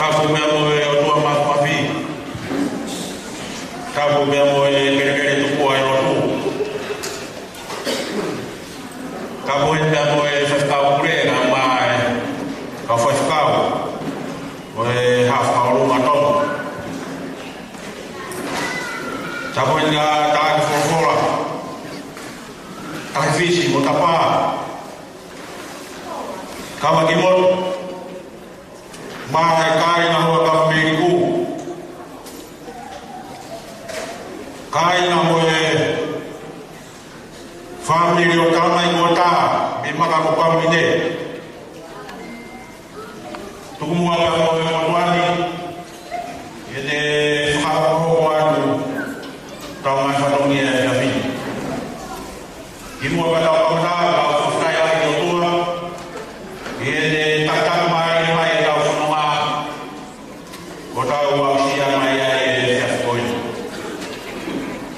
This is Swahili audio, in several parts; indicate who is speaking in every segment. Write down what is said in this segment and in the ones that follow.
Speaker 1: Kafu mesmo eu tô mais para vir. Kafu mesmo querer tu pôr eu tu. Kafu mesmo faz kau pure nama kau faz kau. Half kau rumah tom. Kafu enggak tak fora. Tak visi mau apa? Kau bagi mau mai kai na hoa ka meriku kai na moe family o tamai ngota me maka ko pamine tu mua ka moe moani ene fa ho anu tamai fa no ngia ya vi imo ba ta ko na ka ko sai ai yo tua ene tak mai Kota Wausia Maya Fiaskoin.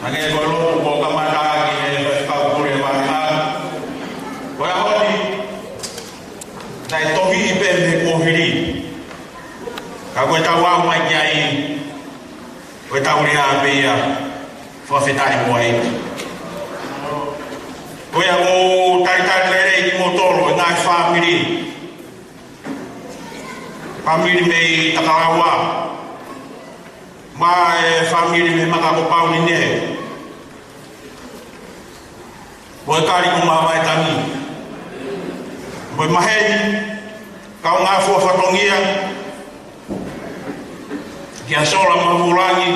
Speaker 1: Angin baru buka mata ini kau boleh makan. Kau apa ni? Naik topi ipen kohiri. Kau tahu apa macam kau tahu dia apa ya? Fafetai buai. Kau yang mau tarik lere di motor, naik family me takarawa. Mai family me makakopau ni ne. Boy kari ko mamai tani. Boy mahei kau ngafo fatongia. Kia sola mahurangi.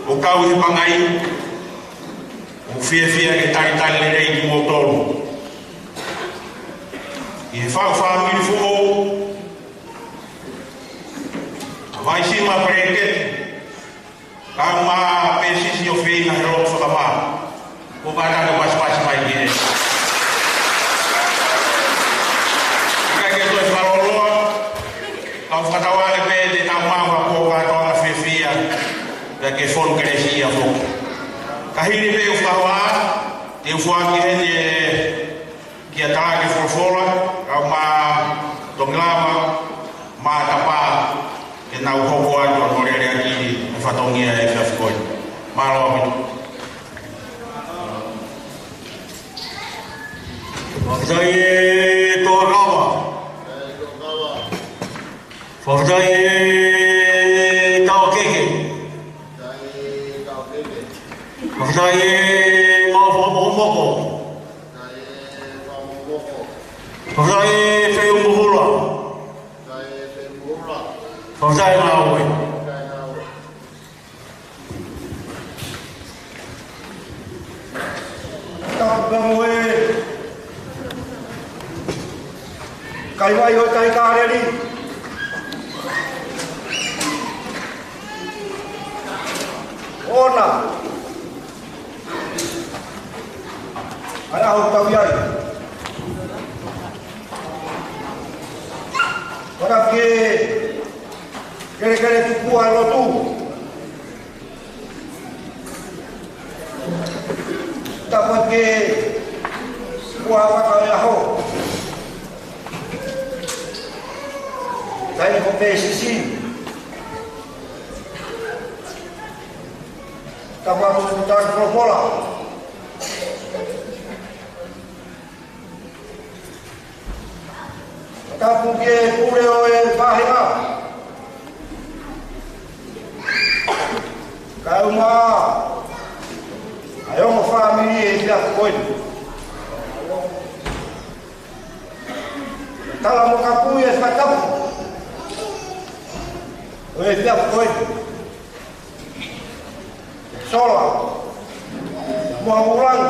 Speaker 1: O kau he pangai. O fia ke tari lerei di motor. I family fo vai cima preke kama pesisi o fei na ro fa ma o bata do pas mai gine ke to falolo au fatawa le pe de tamama ko ka to na fefia da ke fon kresia fo kahiri pe o fawa te fo ngene ki ata ke forfola kama donglama ma tapa na uhoko watu wakorele akili ufatongia ya Fiaskoin mara wapitu Fafdai Tokawa Fafdai Taokeke Fafdai Mafomoko Fafdai Feumuhula Fafdai Maui Takamwe Kaiwai o tai kareri Ona Ara ho tawiai Ora ke Kere tu kuah lo tu, tak pakai kuah apa kau? Saya kopi sisi, tak mahu putar bola. Tak pakai pureo bahaya. Kau mah, ayo mau family Fiaskoin. Kalau mau kapu ya sekatap, Fiaskoin. Sola, mau ulang,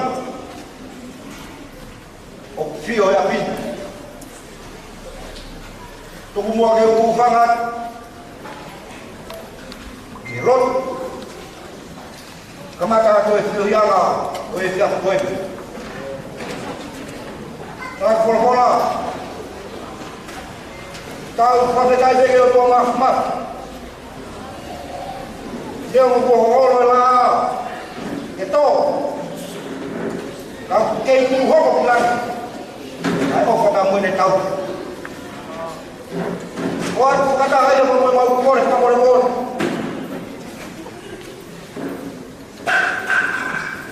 Speaker 1: opsio ya pin. Tunggu mau ke ufangat, gelot. Kamata tu Fiuyala, Fiaskoin. Tak bola. Tahu pada kaya dia tu Ahmad. Dia mau bohong lah. Itu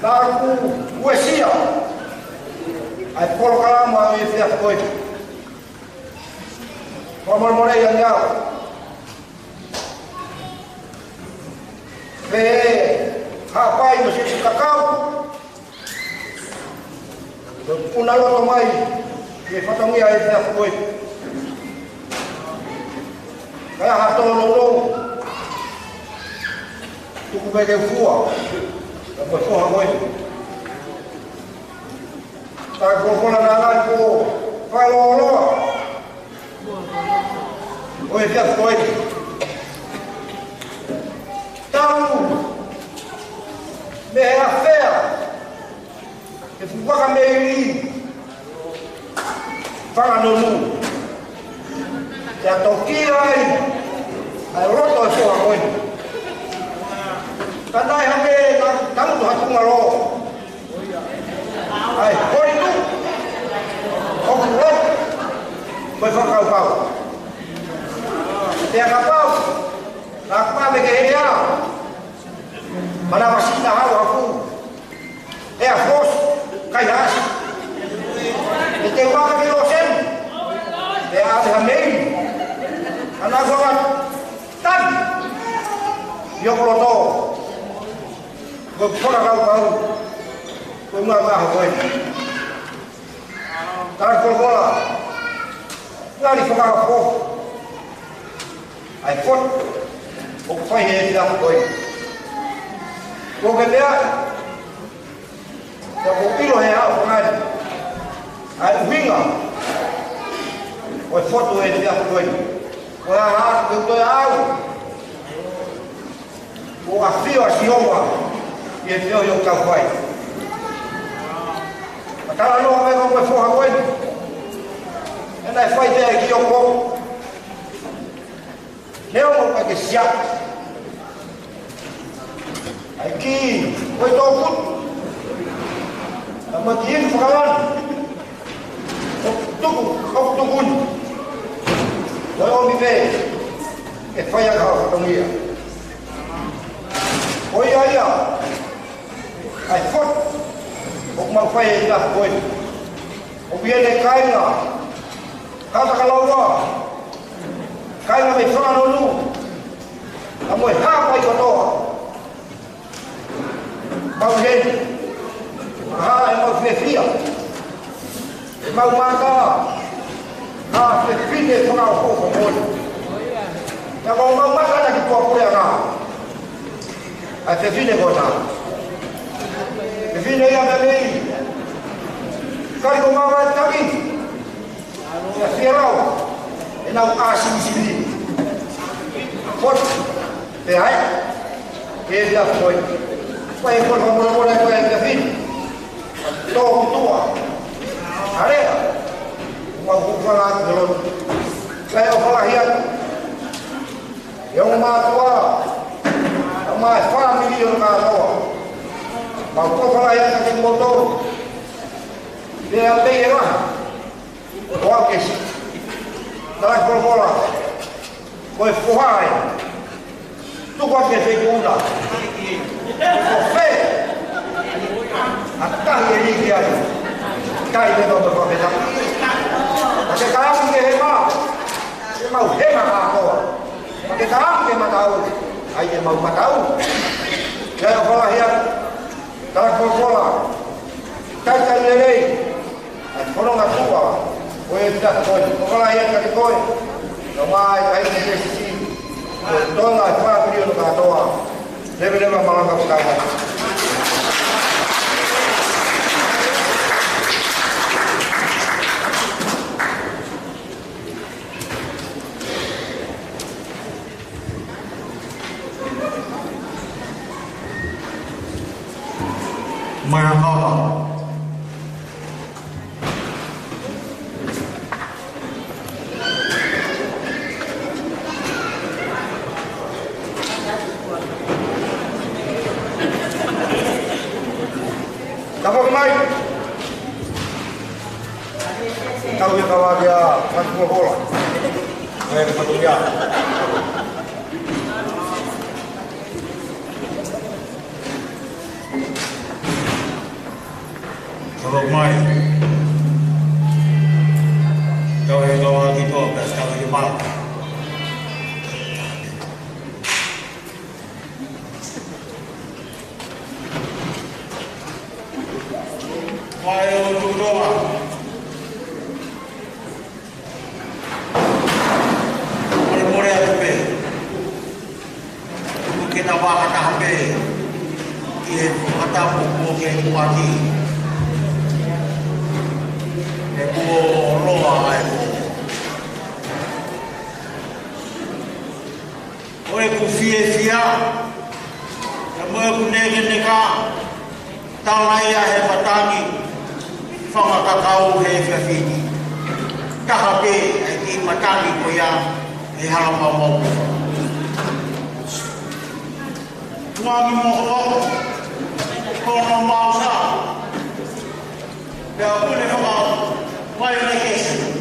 Speaker 2: Laku uesia. Ai polo kalama e fia koi. Como morei a nyau. Pe hapai no se kakau. Una loto mai e fatongia e fia koi. Kaya hato lolo. Tuku bege fua. Apa fua koi. Tak kokola nangan ko falolo. Oi fia koi. Tahu me a fea. E fua ka me ri. Fala no nu. Ya tokia ai roto e fua koi. Tandai hame tamu tu hatu ngalo. Ai koi tu. Kau kuat. Koi fakau kau. Dia kapau. Lakpa bege dia. Mana masih tahu aku. Dia fos kai has. Itu apa ke losen? Dia ada hamil. Anak gua tan. Yo proto. Gua pora kau. Gua mah koi. Tar bola. Ngali fakau ko. Ai kot. O fai he dia koi. Ko ke dia. Ya ko pilo he a ngai. Ai winga. O foto he dia koi. Ko ha ko to au. Ko afio a sioma. E fio yo ka fai. Kala no me ko fo ha koi. Ena fai dia ki yo ko. Leo mo ka ke sia. Aqui, oi togut. Amatin fakawan. Tugun. Oi o vive. E faya ka fatongia. Oi aya. Ai fot. O ma faya ida koi. O viene kaina. Kata kalawa. Kaina me fano nu. Amo ha pai kotoa. Mau hen, mau fefia, mau mata, fefine fungau koko moni. Ya mau mata lagi tua kuliah fefine kota, fefine yang beli, kalau mau lagi, ya firau, enau asin sini, pot, dia foi. Pai por favor ko ay kafin. To tua. Area. Wa fala dolon. Kaya fala hiat. Yung matua. Ma family yung kato. Ma ko fala hiat sa motor. Dia pera. Wa kes. Dala por bola. Ko fuhai. Tu ko ke fe kuna. Fé, até ele que aí, cai dentro do profeta. Porque caramba que rema, o rema agora. Porque caramba que matar o, aí é mal matar o. Já eu falo aí, cara que eu falo, cai ele, aí foram na tua, o ele já foi, eu falo aí que foi, não mais, aí que esse, dona fala período para toa. Deve malang ke kawan.
Speaker 1: Merhaba.
Speaker 2: Apa kemai? Tahu ya kalau dia masuk bola. Kayak satu dia.
Speaker 1: Kalau mai, kau gitu, kau di mal. Mai untuk doa. Mori ape, kita bawa ape, ini kata buku yang kuati. Oi ku fia mo ku neka talaya he patangi fama kakau he fafini kahape ai matangi ko ya he halama mo tuangi mo ko no mausa ya ku ne fama violation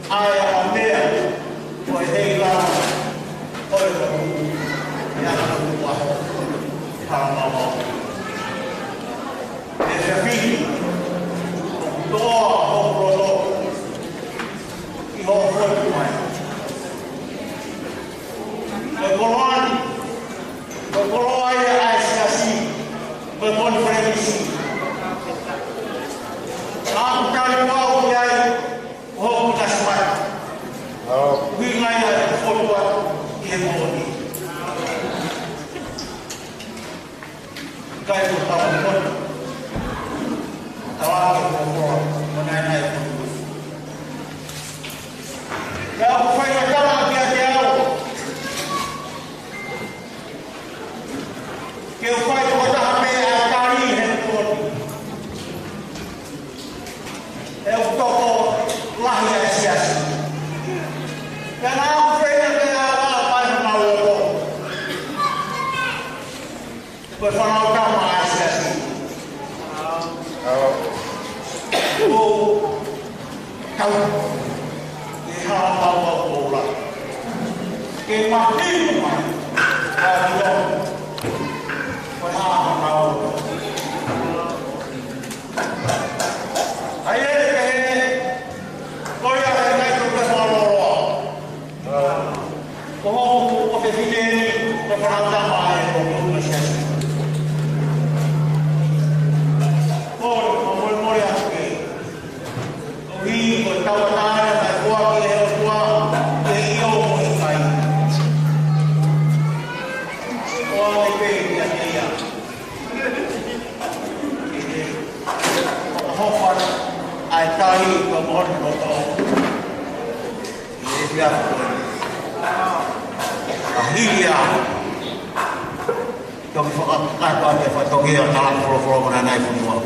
Speaker 1: I am there for Hela or Yahweh Hamama. There's a feeling door of Rodo. He offered to my the Quran Asiasi, the conference. Aku kali mau yai oh kita semua wilayah forward hegemoni kai utama pun awal forward mengenai itu ya upaya dalam dia ke upaya kota HP kali hegemoni toko lahir Asiasi. Dan aku pengen apa yang mau bersama utama Asiasi. Oh, kau ihal bawa bola. Kemahin mana? Ada. Wah, mau. Ayo. Akhirnya kami fakatkan pada fotografi dalam pulau-pulau mengenai semua.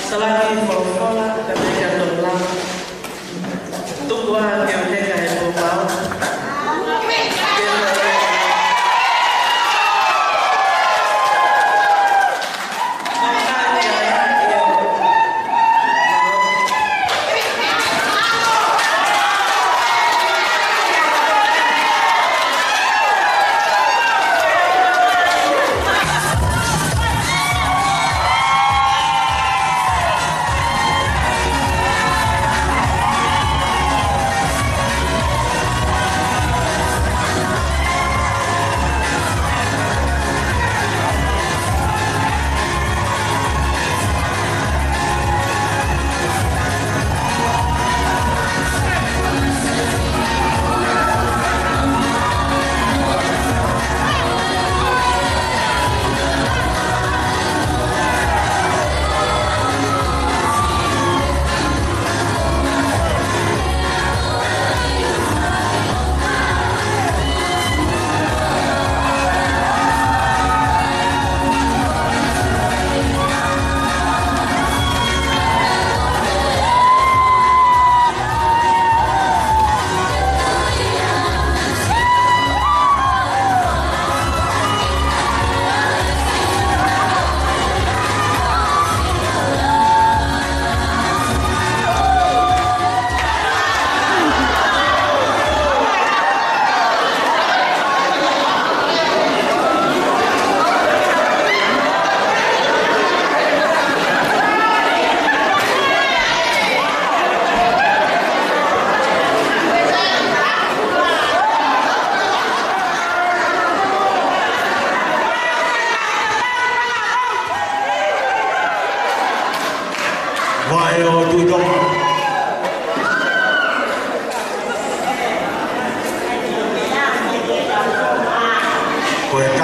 Speaker 3: Selain follow-follow ketika tulang tubuh yang mereka yang mau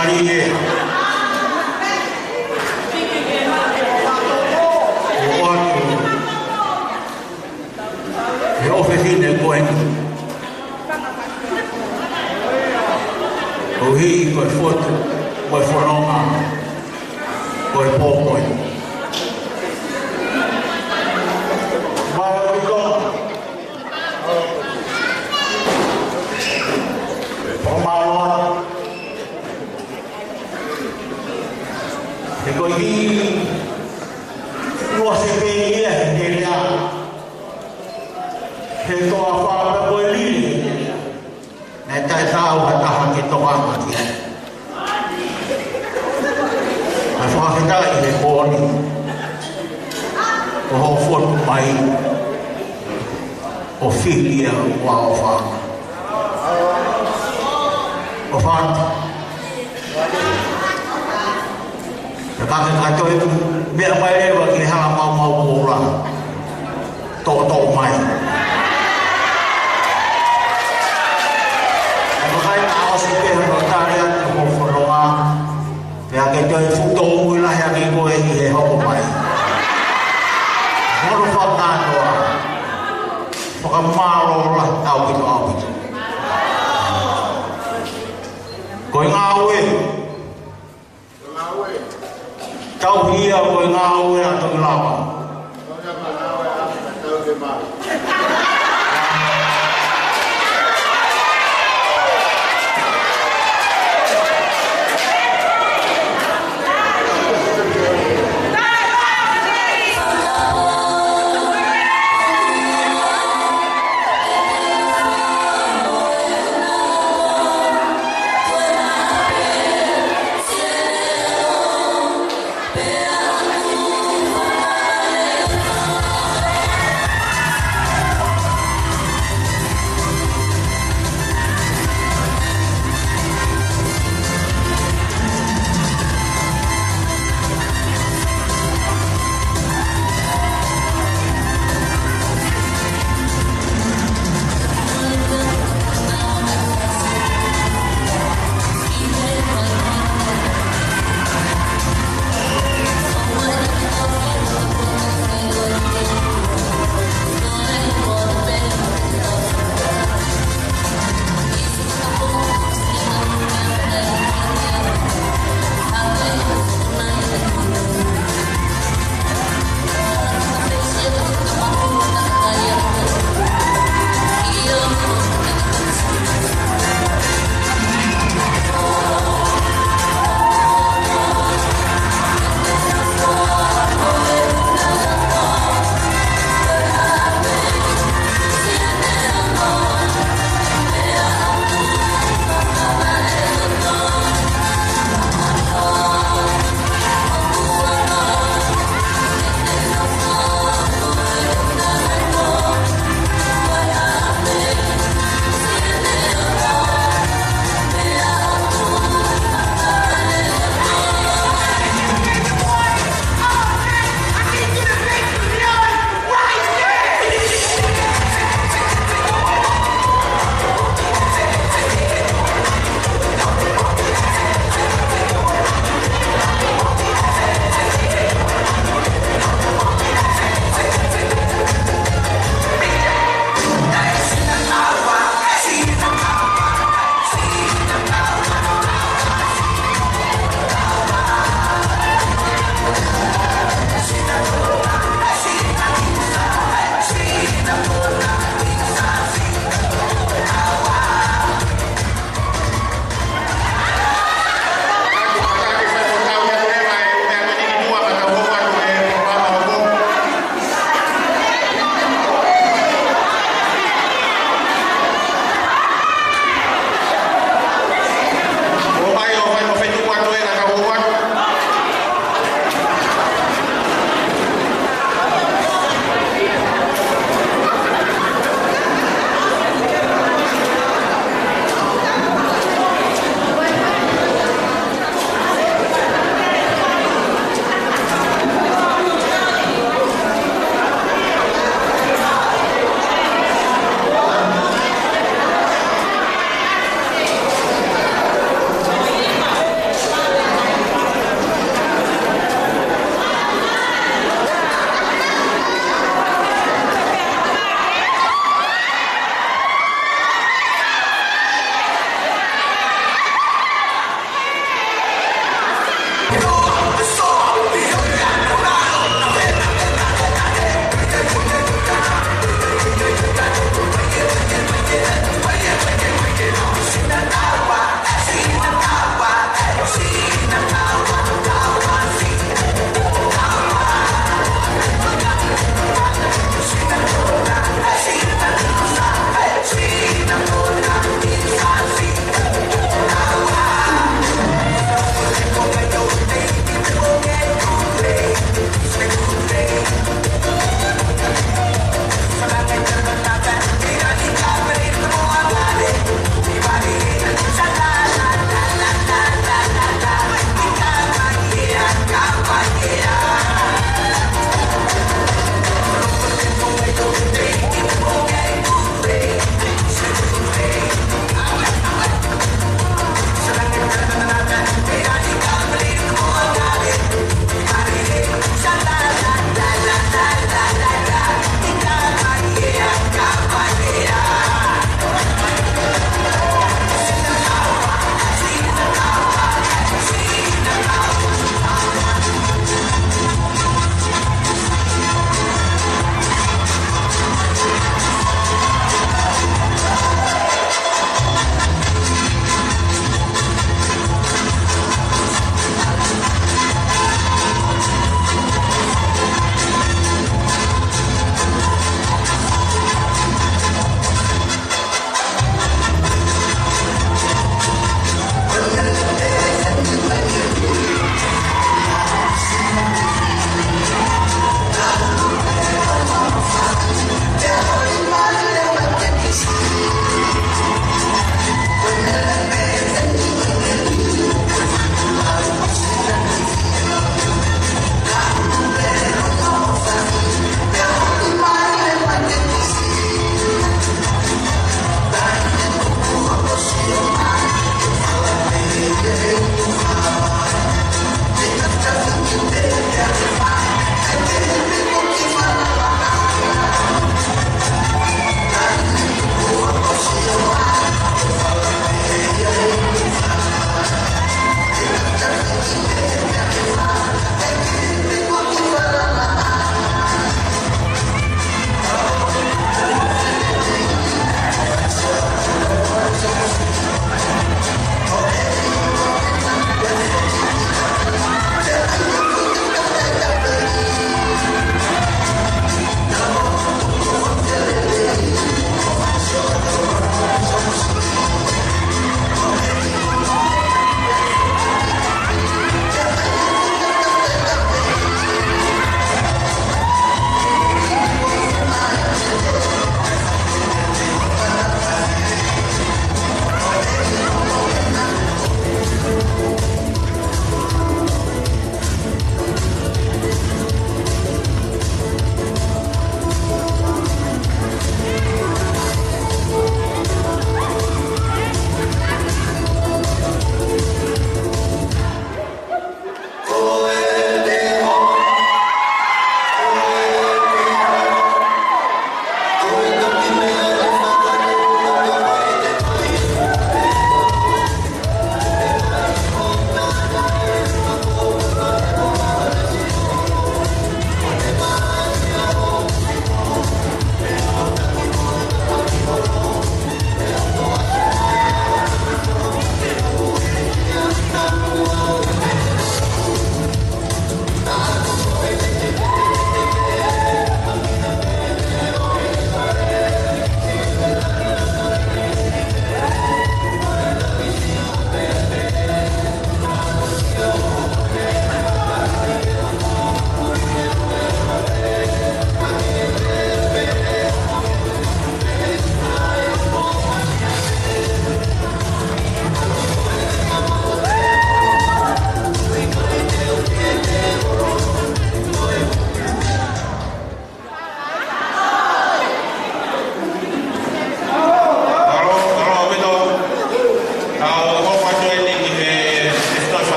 Speaker 1: Tari e. O atu. E ofefine koe. O hii koe fotu. Koe whanonga. Koe pōkoe. Mai o i kona. Pōmaloa. E koe hii. Lua se pēia he rea. He toa whāpea koe liri. Nē tai tāu hataha ke tohanga ki he. Ai whakatai he kōni. O ho whotu mai. O whiria wā o whanga. O whanta. E kake katoe mea mai rewa ki hala mau mau kōra. Tō mai. Kai na osi pe no tarea ko whanonga. Pea ke toi whuto mui lahi ake koe i he hoko mai. Moro whakātoa. Whakamaro la tau pito au pito. Koe ngā ue. Tau hia koe ngā ue a toki lawa.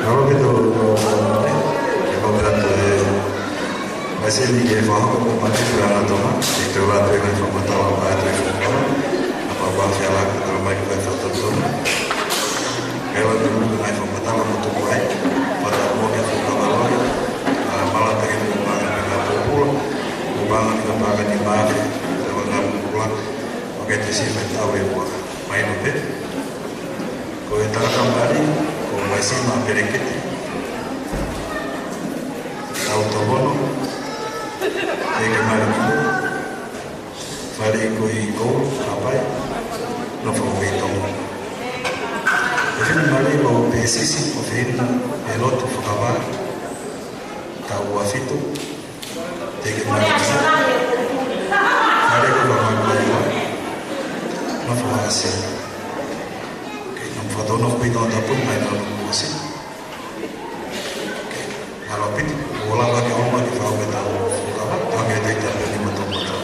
Speaker 4: Kalau kita masih di faham masih berada toma itu lah dengan pengetahuan bahasa Indonesia apa bahasa yang kalau baik bahasa tertentu kalau dengan pengetahuan untuk baik pada umumnya suka malam malah pengen membangun dengan pulang membangun kebanggaan di mana dengan pulang pakai tisi tahu ya buat main upet kau yang tak kembali kau masih mampir kita tahu tahu Ega marido, farei com papai, não foi então. A gente malha o PSC, o filho, piloto, focava, tá o afito, Ega marido, farei com a malha, não foi assim. Não foi não cuidou da pun, mas não assim. Kalau pit, bola bagi orang di kau tahu. Pakai data dari betul-betul.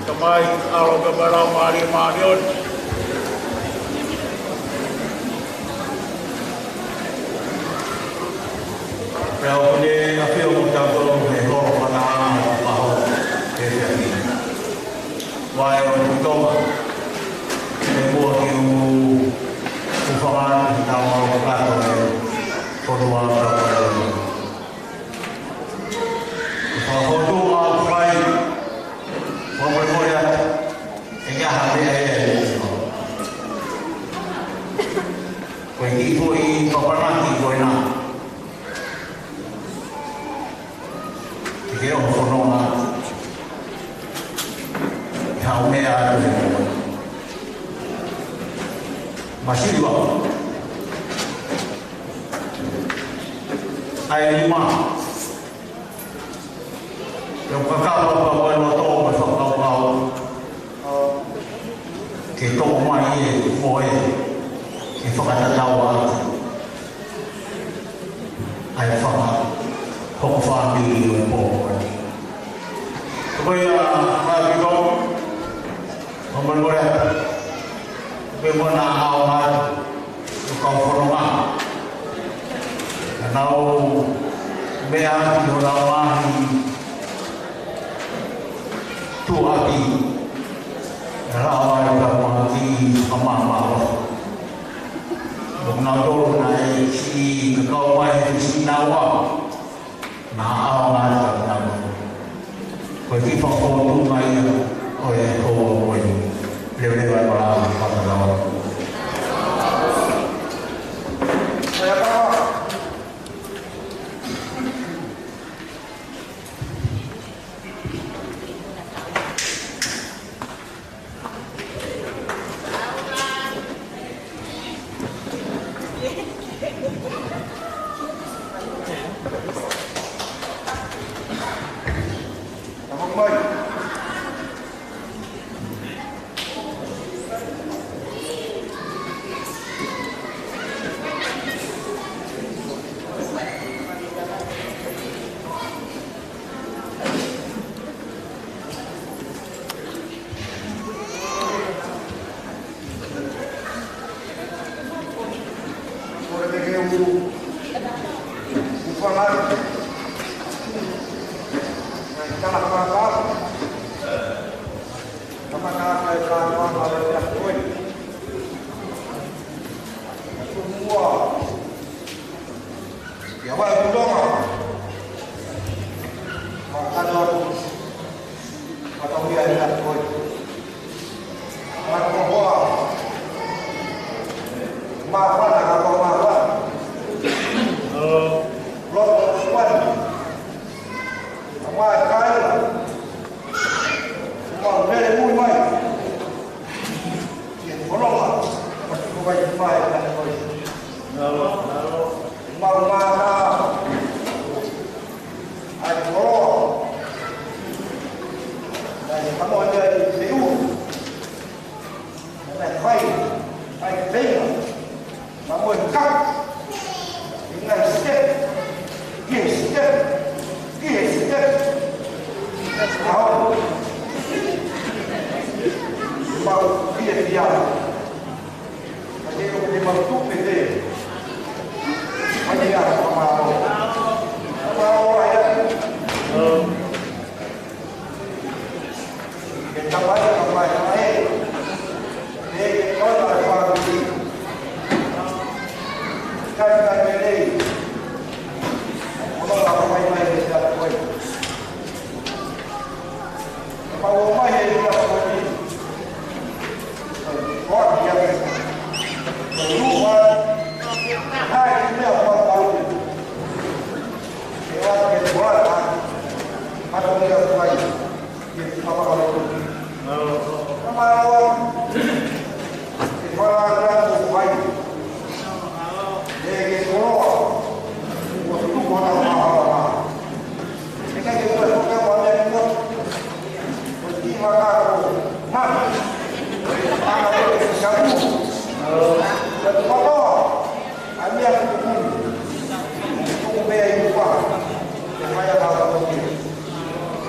Speaker 1: Kamai alo kebarang mari marion. Kalau ni api orang jauh mehor mana bahu kerja ni. Wai orang tua, semua itu usaha dalam perkara kedua perkara. Kalau tu apa? Orang bermuda, ini hari ini. Kau ini pernah kau nak? Kira orang nak, yang ni ada masih dua, ayat 5. Yang kakak bawa motor masuk kau, kita umai boy, kita kata jawab, ayat faham. Không pha đi bộ bây giờ là cái không mình có đẹp về môn nào mà còn không mà nào bây giờ nhiều lắm mà tua đi là mà đi không mà một nào đâu này khi câu quay thì nào nào mà làm bởi vì phòng cô cũng may ôi cô mình đều đều là làm còn là đâu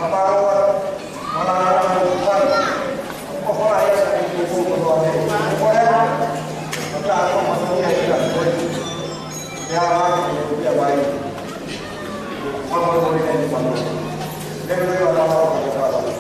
Speaker 2: Amaro Tuhan. Leluhur Allah Taala.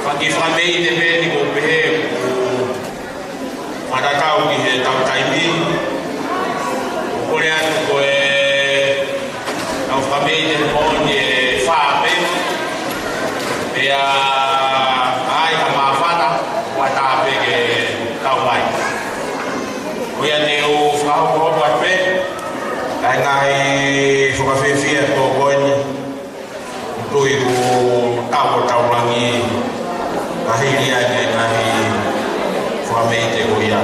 Speaker 1: Pagi famei de beni ko pehe pada tau ki he tau taimi kore atu ko e tau famei de boni e whape e a ai ka mawhana wa tape ke tau mai koia te o whao kohopo atpe kai ngai whakawhiwhia ko koini tui ko tau rangi kahiri ane ngahi whameite o ia.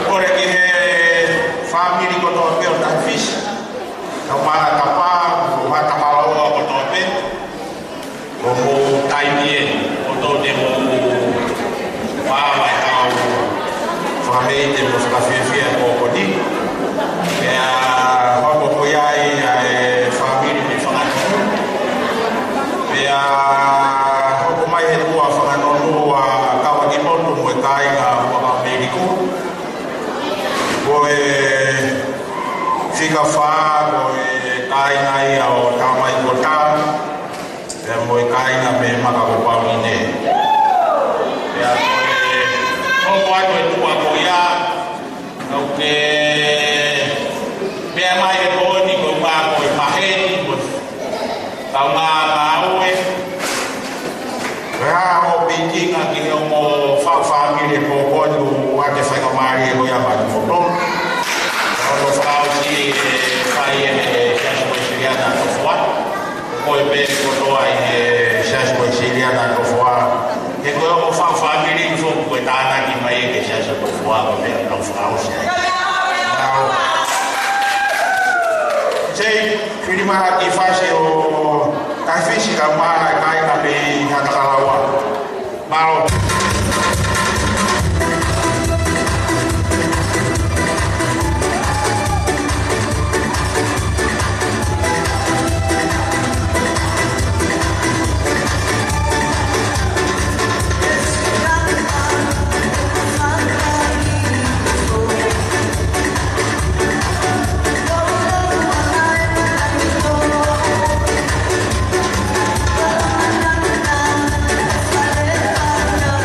Speaker 1: Kore ki he whamiri ko toa pe o Tanfish, tau mara tapa, o hata malaua ko toa pe, o mo taimie, o toa te mo whawai tau whameite mo whakawhiwhia ko koni. Ea hoko ko iai e whamiri me whangatu. Ea hoko mai he tua whanganonu a kawa ki motu mo e kāinga waka Ameriko. Ko e whika whā, ko e kāinga ia o tāmai ko tā. Ea mo e kāinga me maka ko paunine. Ea ko e hoko atu e tua ko ia. Kau ke mea mai e koni ko mā ko e maheni ko tau ngā maue. Rea ho pitinga ki he mo whawhamire ko koni o wate whaika maari e hoia mati moton. Kau no whakao si e whai e Siasko e Siriana to whua. Ko e pēri kotoa i he Siasko e Siriana to whua. He koe o whawhamire i whoku koe tāna ki mai e ke Siasko to whua ko pēri no whakao si. Sei, whiri maha ki whase o Tanfish ka mara e kāinga pe hatakalaua. Maro.
Speaker 5: No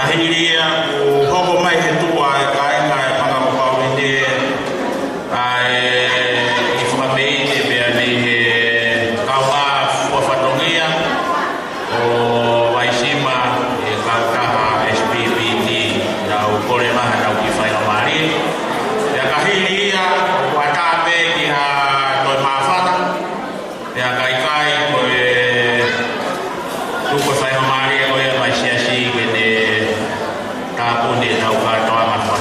Speaker 1: kahiria uhogo mai he tua kainga panga ko pawinde ai ifamei be nei he kawa fua fatongia o waisima e kautaha SPPT na ukole maha na ukifaina mari ya kahiria watabe ki ha toi mafata ya kaikai ko tuko faina mari ko ya maisha shi ke de ta pun dia tahu kata apa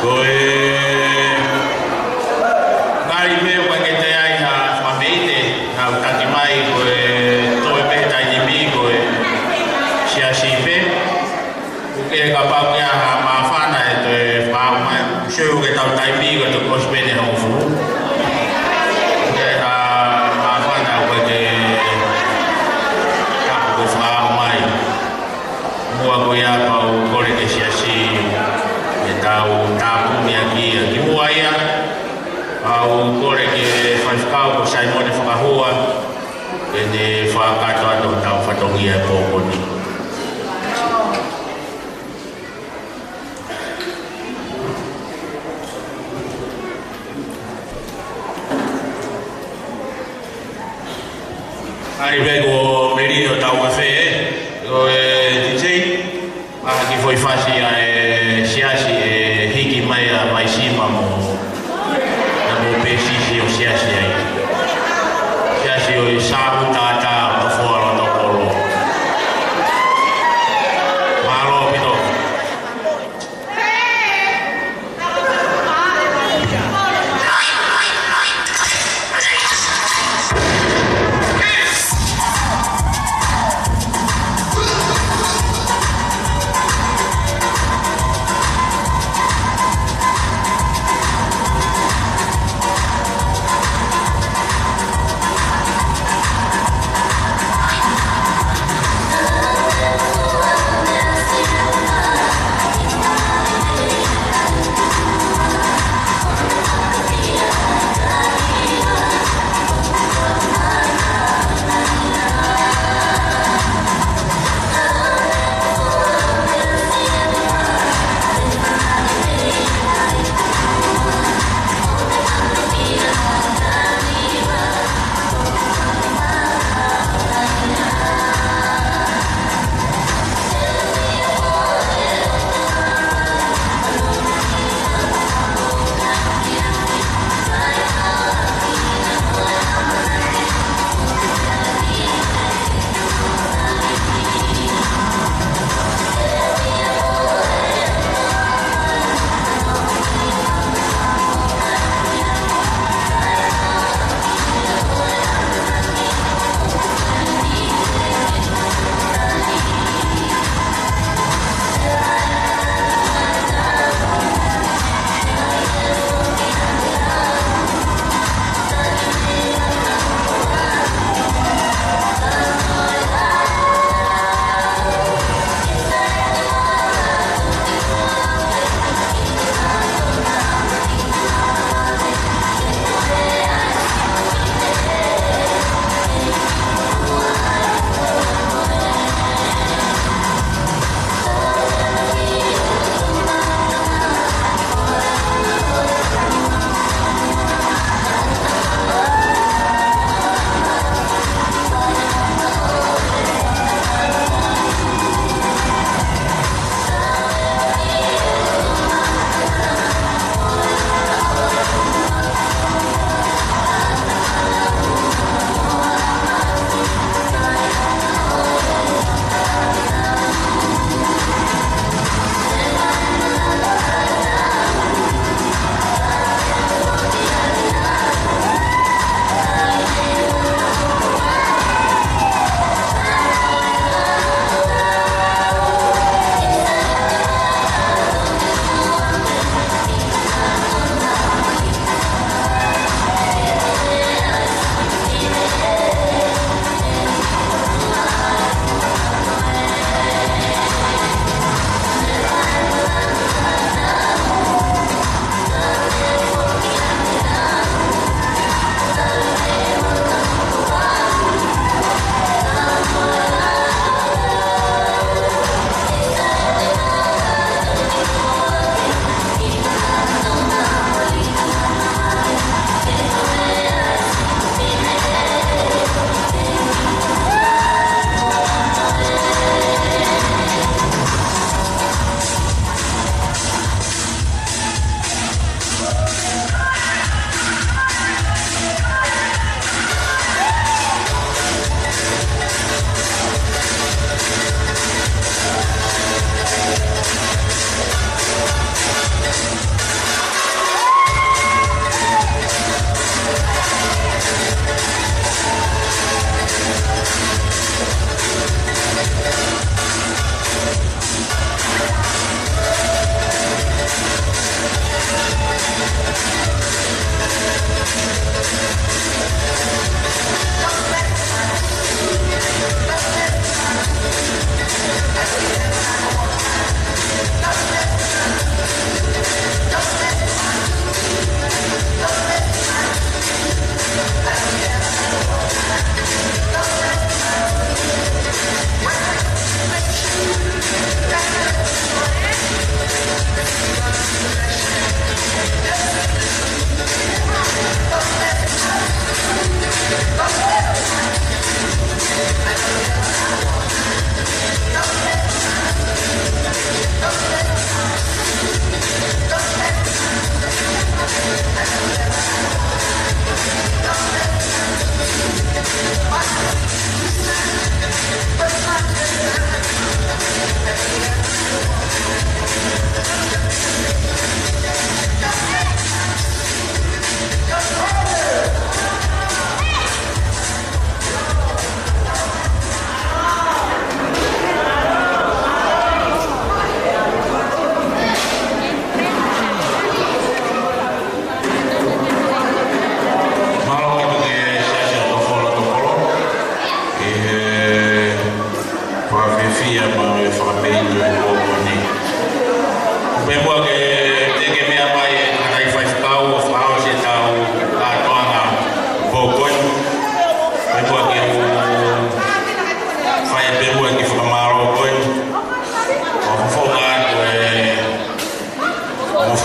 Speaker 1: Koe ngari meo pangete ai na whameite na utaki mai koe toe peta i mi koe sia sipe uke ka pakia ha mawhana e toe whaumai sheu ke tau taipi koe to kospene hau furu uke ha mawhana koe ke kapu koe whaumai mua koe a pau kore ke sia si e tau tapu mea kia ki mua ia au kore ke whaifkau ko Saimone whakahua e ne whakato ato tau whatongi e pōponi. Ari vego merino tau kawhe ko e DJ aha ki foi fasi a e siasi e hiki mai a mai sima mo pesisi o siasi ai. Siasi o i sabu tata o fuaro no polo. Malo pito.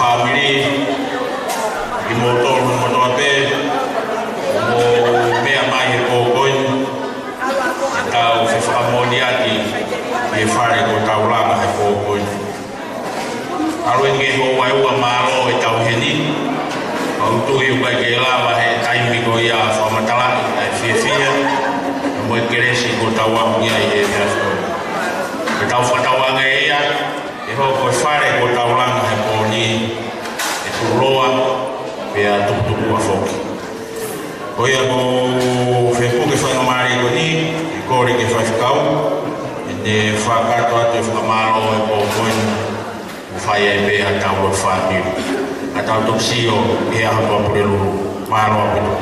Speaker 1: family i motor pe o mea mai ko koi tau se famoliati e fare ko taulama e ko koi alo nge ho wai wa malo e tau heni au tu i ko ke lava he taimi ko ia fa matala e fia mo keresi ko tawa ia e aso e tau fa tawa ia e ho ko fare ko taulama e ko ni e tu roa pe a tu foki oia mo fepo ke fa mari ko ni e ko ri ke fa kau e fa ka to atu fa malo e ko ko fai e be a tau o whātiu. A tau toksio e a hapa purelu māroa pito.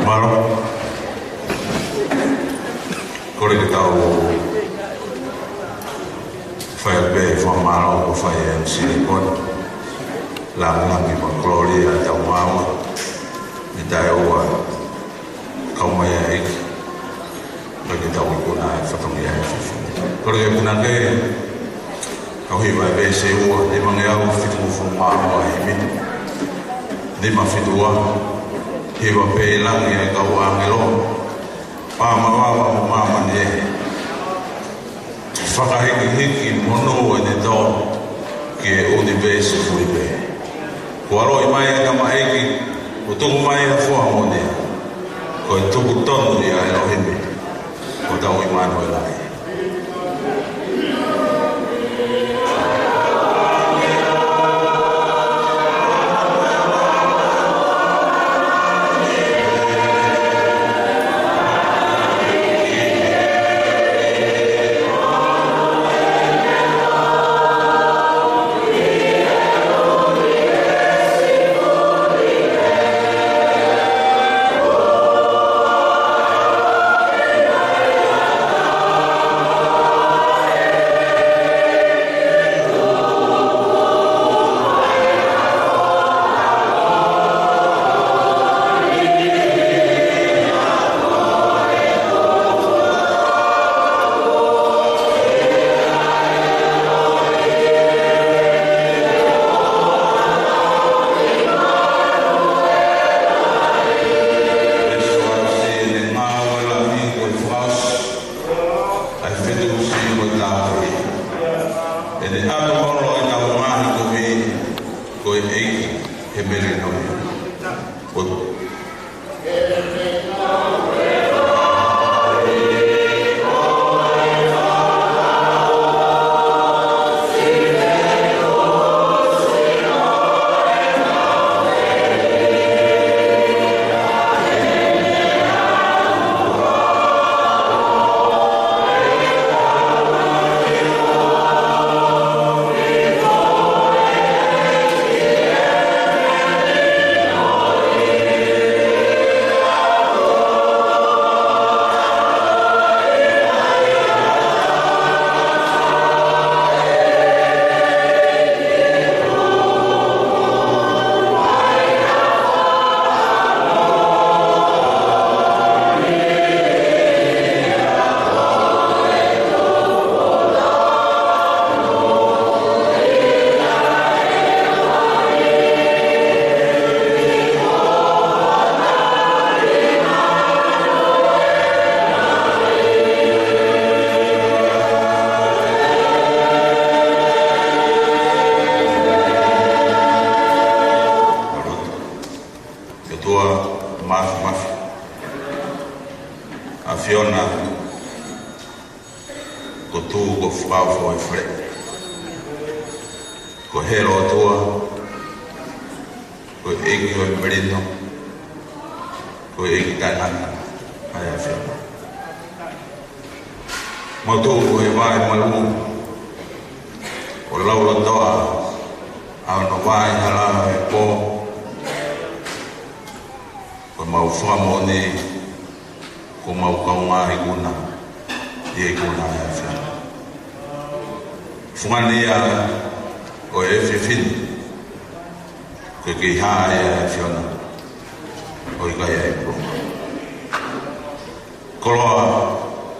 Speaker 1: Maro. Kore ke tau whai a be wha māroa ko whai e silikon. Langangi pa klori a tau māua. I tae oa kaumai a eki. Bagi tahu kuna fatongi ai kalau yang kuna ke kau hiba bese uah di mangau fitu fuma uah ini di mafitua hiba pelang ya kau angelo pamawa mama ni fakahi hiki mono ene do ke o di bese fuibe kuaro imai kama hiki utung mai fua mone ko tu buton dia elohim o tau i mano e lai.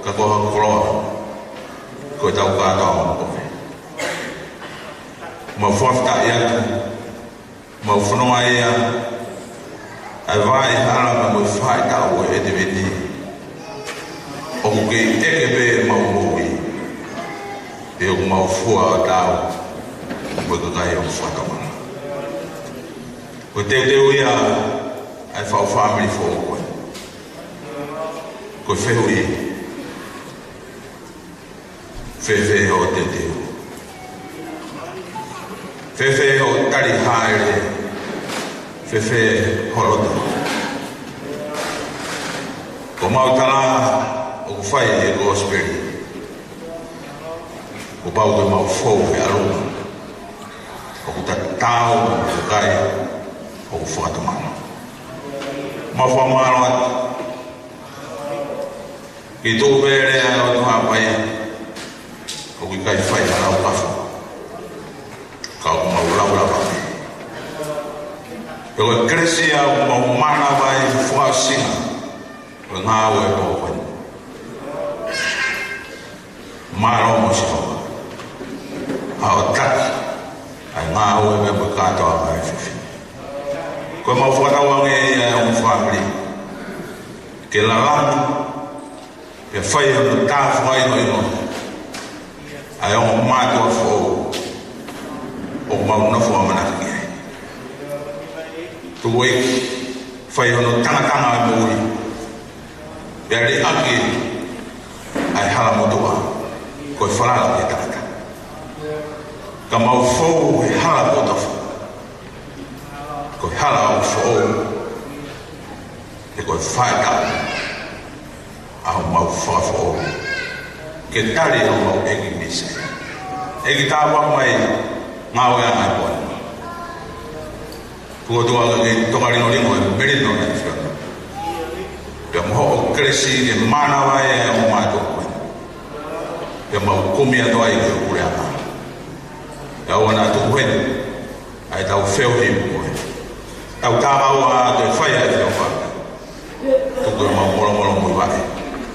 Speaker 1: kakoha koloa ko tau katoa ko ma fofta ia ma fono ia ai vai ala ma fai ta o e deveni o ke eke be ma moi e o ma fua ta mo ka kai o fa ta ma ko te ia ai fa family fo ko fehui fefe o te fefe o tari haere fefe holoto ko mautala o fai e gospel o pau de mau fo e alu o ta tau o kai o fata mana ma fa mala ki tu vere a o pai o ki kai fai ala o pafu ka o mau la eu cresci uma humana vai foi assim não é bom maro moço ao tak ai não é bocado a vai como foi a uma família que lá que foi no tá foi no aí um mato foi o mau não foi mana tuoi fai ono tanga moi beri aki ai hala motua ko fala ke tanga ka mau fo hala motua ko hala fo e ko fai ka au mau fo ke tali o mau egi misa egi ta wa mai ngau ya mai bon Kuotua ke tokari no ringo e beri no ne fia. Ya mo cresci e mana vai e o mato. Ya mo comia do ai ke kurea. Ya ona tu wen. Ai tau feu him ko. Tau ta au a te fai e te fa. Tu ko mo mo vai.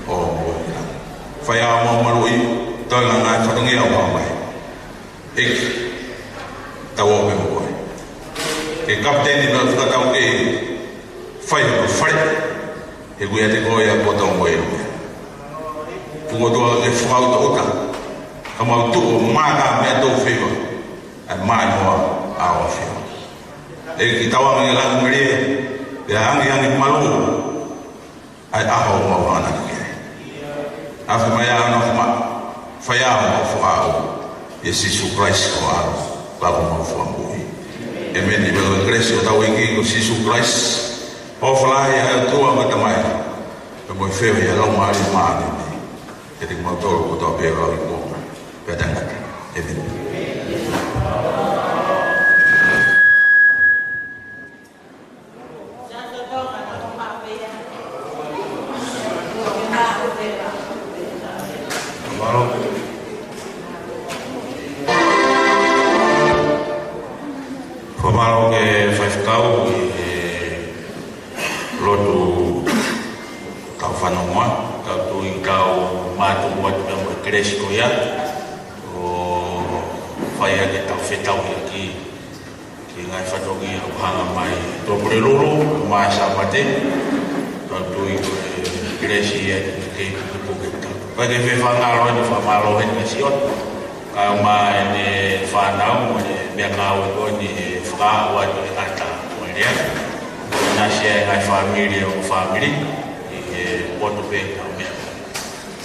Speaker 1: O fai a mo mo i to na na fa ngi au mai. Ek tau o mo e kapten no fica tão que faz no frente e o ia te goia botão goia tu gosto de flauta outra como tu mata medo feio é mais boa a ofia e que tava me lá no meio e a malu ai a ho ana que a fama ya no fama faya mo fao e se surprise com a para como foi Amen. Di dalam Kristus tahu ini Yesus Kristus. Oflah ya tua matamai. Kamu feel ya lama hari mana ini. Jadi motor kita bela itu. Kadang. Amen.
Speaker 5: Pemalo ke 5 tahun lotu kau fanoma kau tu kau matu buat yang berkreasi kau ya o faya ke tau fetau lagi ngai fatogi hanga mai to brelulu masa mate kau tu kreasi ya ke bukan bagi fefanga lo fa malo en siot kau mai ne fanau ne biangau ko ni fra wa de ata moria na sia ngai family o family e poto pe kame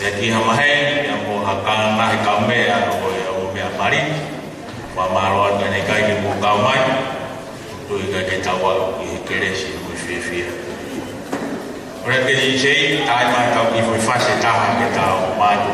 Speaker 5: e ki hamahe ya mo hakang na kame ya o me mari wa maro ne kai ki mo kamai tu ga ke tawa ki keresi mo fefia ora ke ni sei tai ma ka ki foi fase ta ha ke ta ma tu